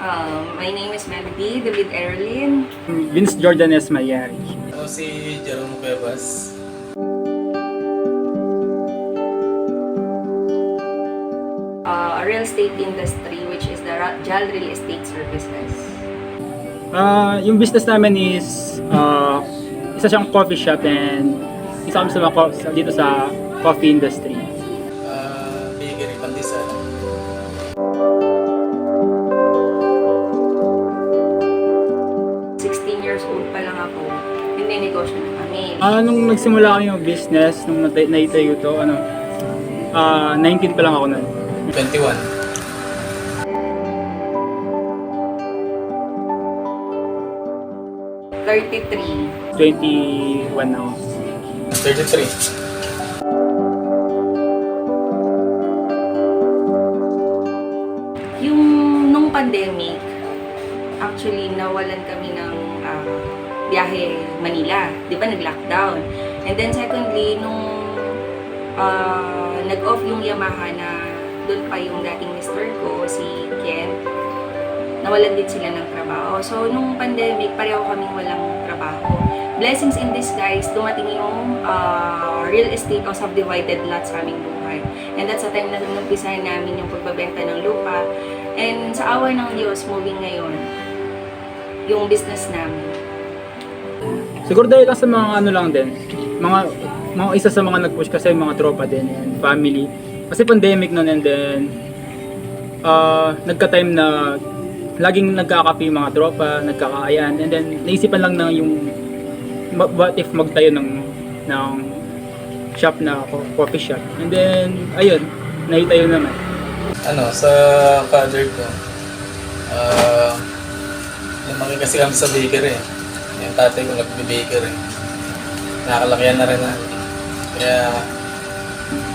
My name is Melody David Erlin. Vince Jordan S. Mayari. Ako si Jerome Cuevas. A real estate industry, which is the JAL Real Estate Services. Yung business namin is isa siyang coffee shop and isa kami dito sa coffee industry. Bakery Pandesal. Years old pa lang ako, negosyo na kami. Nung nagsimula kami yung business, nung naitayo to, 19 pa lang ako nun. 21. 33. 21 ako. 33. Yung nung pandemic, actually nawalan kami ng biyahe Manila. Di ba nag-lockdown? And then secondly, nung nag-off yung Yamaha na doon pa yung dating mister ko, si Ken, nawalan din sila ng trabaho. So, nung pandemic, pareho kaming walang trabaho. Blessings in disguise, dumating yung real estate o subdivided lots sa aming buhay. And that's the time na nagumpisahan namin yung pagbabenta ng lupa. And sa awa ng Diyos, moving ngayon, yung business namin. Siguro dahil lang sa mga ano lang din, mga isa sa mga nag-push kasi mga tropa din and family. Kasi pandemic nun and then nagka-time na laging nagkakape yung mga tropa, nagkakaayan and then naisipan lang na yung what if magtayo ng shop na coffee shop. And then ayun, naitayo naman. Sa father ko, lumaki kasi kami sa bakery. Yung tatay ko nagbe-bakery. Nakakalakihan na rin na. Kaya,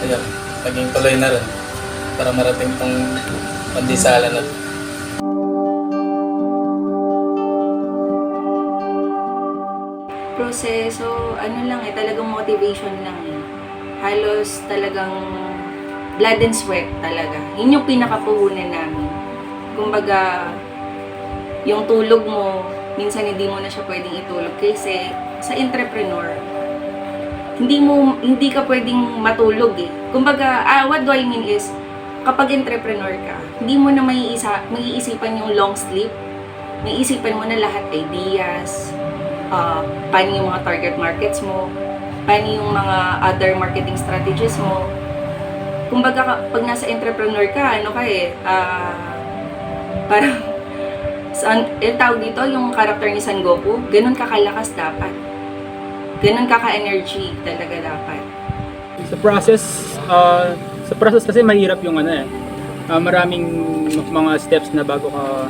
ayun, naging tuloy na rin para marating tong pandisalan na. Proseso, talagang motivation lang eh. Halos talagang blood and sweat talaga. Yun yung pinakapuhunan namin. Kumbaga, yung tulog mo, minsan hindi mo na siya pwedeng itulog kasi sa entrepreneur, hindi ka pwedeng matulog eh. Kumbaga, what do I mean is, kapag entrepreneur ka, hindi mo na maiisipan yung long sleep. Maiisipan mo na lahat ideas, paano yung mga target markets mo, paano yung mga other marketing strategies mo. Kumbaga, pag nasa entrepreneur ka, parang yung tawag dito, yung character ni San Goku, ganun kakalakas dapat. Ganun kaka-energy talaga dapat. Sa process kasi mahirap yung maraming mga steps na bago ka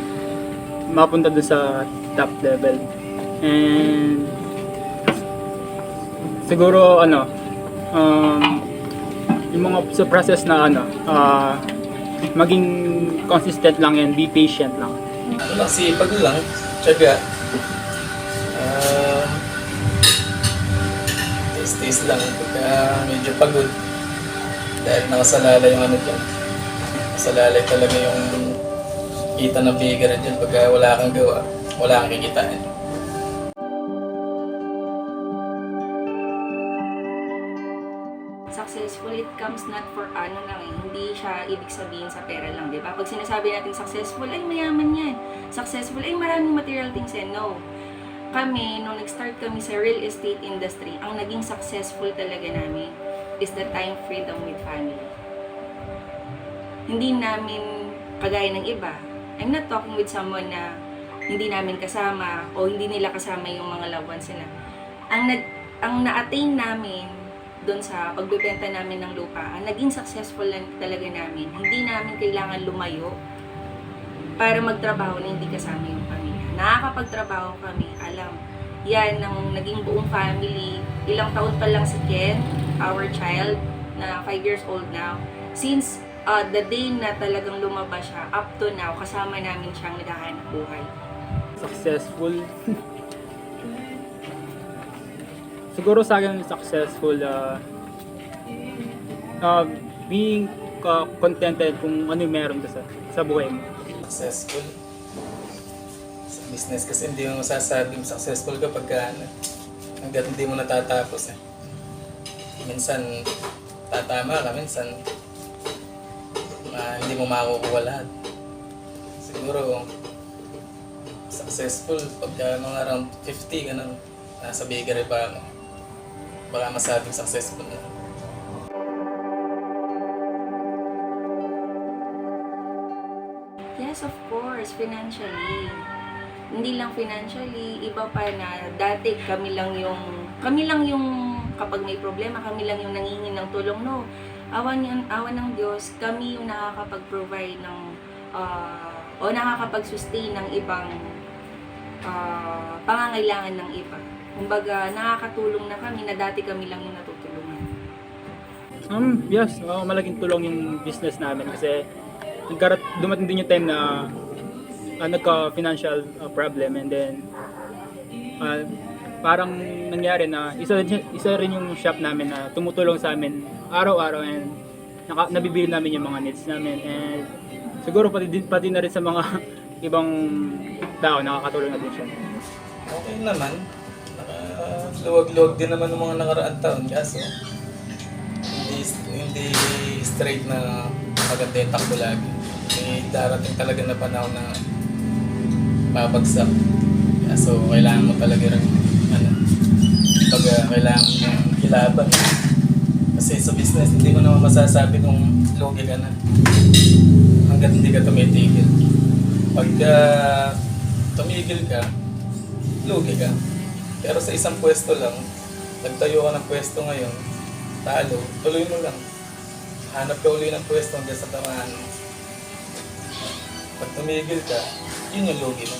mapunta doon sa top level. And siguro yung mga sa process na maging consistent lang and be patient lang. Sipag lang, tiyaga. Taste lang pagka medyo pagod. Dahil nakasalalay yung dyan. Nakasalalay talaga yung kita ng bakery dyan. Pagka wala kang gawa, wala kang kikitain. Successful, it comes not for hindi siya ibig sabihin sa pera lang, di ba? Pag sinasabi natin successful, ay mayaman yan. Successful, ay maraming material things yan. No. Kami, nung nag-start kami sa real estate industry, ang naging successful talaga namin is the time freedom with family. Hindi namin kagaya ng iba. I'm not talking with someone na hindi namin kasama o hindi nila kasama yung mga loved ones nila. Ang na-attain namin doon sa pagbebenta namin ng lupa, ang naging successful lang talaga namin, hindi namin kailangan lumayo para magtrabaho na hindi kasama yung pamilya. Nakakapagtrabaho kami, alam, yan ang naging buong family. Ilang taon pa lang si Ken, our child, na 5 years old now. Since the day na talagang lumabas siya, up to now, kasama namin siyang naghahanap buhay. Successful. Siguro sa akin successful being contented kung ano yung meron ka sa buhay mo. Successful. Business kasi hindi mo masasabing successful kapag hanggat hindi mo natatapos eh. Minsan tatama ka, minsan hindi mo makukuha lahat. Siguro successful pagka mga around 50 ganun, nasa bakery pa ako, baka masabing successful na. Yes, of course, financially. Hindi lang financially, iba pa na dati kami lang yung kapag may problema, kami lang yung nangingi ng tulong. No, awan ng Diyos, kami yung nakakapag-provide ng o nakakapag-sustain ng ibang pangangailangan ng iba. Kumbaga, nakakatulong na kami na dati kami lang yung natutulungan. Yes, malaking tulong yung business namin kasi dumating din yung time na nagka-financial problem, and then parang nangyari na isa rin yung shop namin na tumutulong sa amin araw-araw, and nabibili namin yung mga needs namin, and siguro pati na rin sa mga ibang tao nakakatulong na din siya. Okay naman, luwag-luwag din naman ng mga nakaraang taon, kaso hindi straight na maganda yung takbo lagi. May darating talaga na panahon na babagsak. So kailangan mo talaga rin kailangan mo ilaban. Kasi sa business hindi mo naman masasabi kung lugi ka na hanggat hindi ka tumitigil. Pagka tumigil ka, lugi ka. Pero sa isang pwesto lang, nagtayo ka ng pwesto ngayon, talo, tuloy mo lang. Hanap ka uli ng pwesto hanggang sa tamaan mo. Pag tumigil ka, yun yung lugi mo.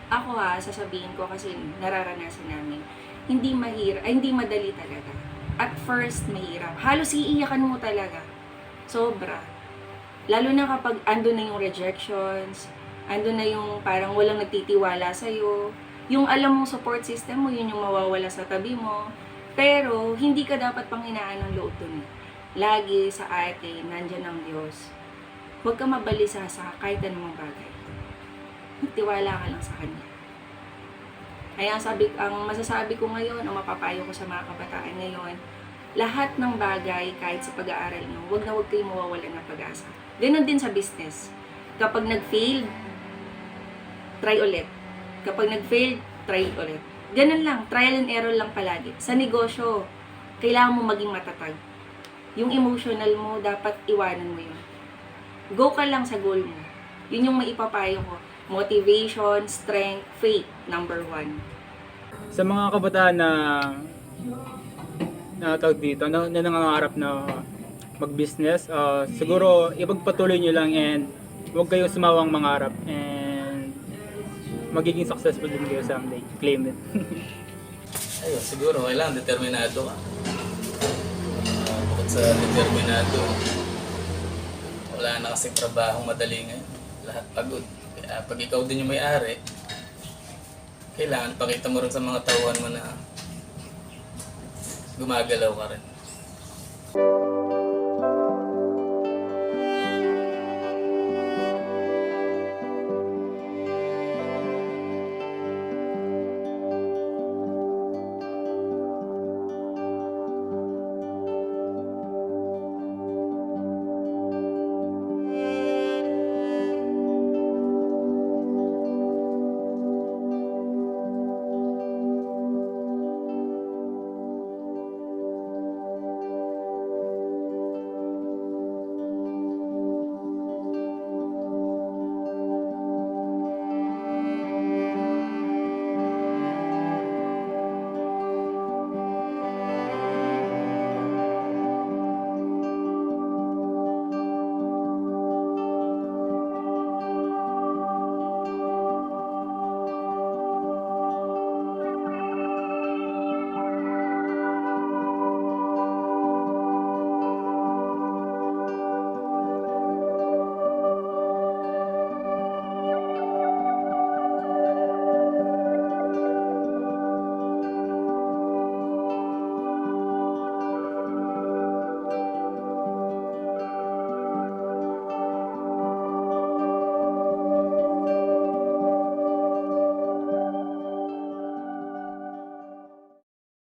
Ako sasabihin ko kasi nararanasan namin, hindi madali talaga. At first, mahirap. Halos iiyakan mo talaga. Sobra. Lalo na kapag ando na yung rejections, ando na yung parang walang nagtitiwala sa'yo, yung alam mong support system mo, yun yung mawawala sa tabi mo. Pero, hindi ka dapat panghinaan ng loob dun. Lagi sa atin, nandyan ang Diyos. Huwag ka mabalisa sa kahit anong bagay. Magtiwala ka lang sa Kanya. Kaya ang masasabi ko ngayon, ang mapapayo ko sa mga kabataan ngayon, lahat ng bagay, kahit sa pag-aaral nyo, huwag na huwag kayong mawawalan ng pag-asa. Ganon din sa business. Kapag nag-fail, try ulit. Kapag nag-fail, try ulit. Ganun lang, trial and error lang palagi. Sa negosyo, kailangan mo maging matatag. Yung emotional mo, dapat iwanan mo yun. Go ka lang sa goal mo. Yun yung maipapayo ko. Motivation, strength, faith, number 1. Sa mga kabataan na tawag dito, na nangangarap na mag-business, siguro ipagpatuloy nyo lang, and huwag kayong sumawang mangarap, and magiging successful din kayo someday. Claim it. Ayun, siguro kailangan determinado ka. Bukod sa determinado, wala na kasing trabahong madali ngayon. Lahat pagod. Kaya pag ikaw din yung may-ari, kailangan pakita mo rin sa mga tauhan mo na gumagalaw ka rin.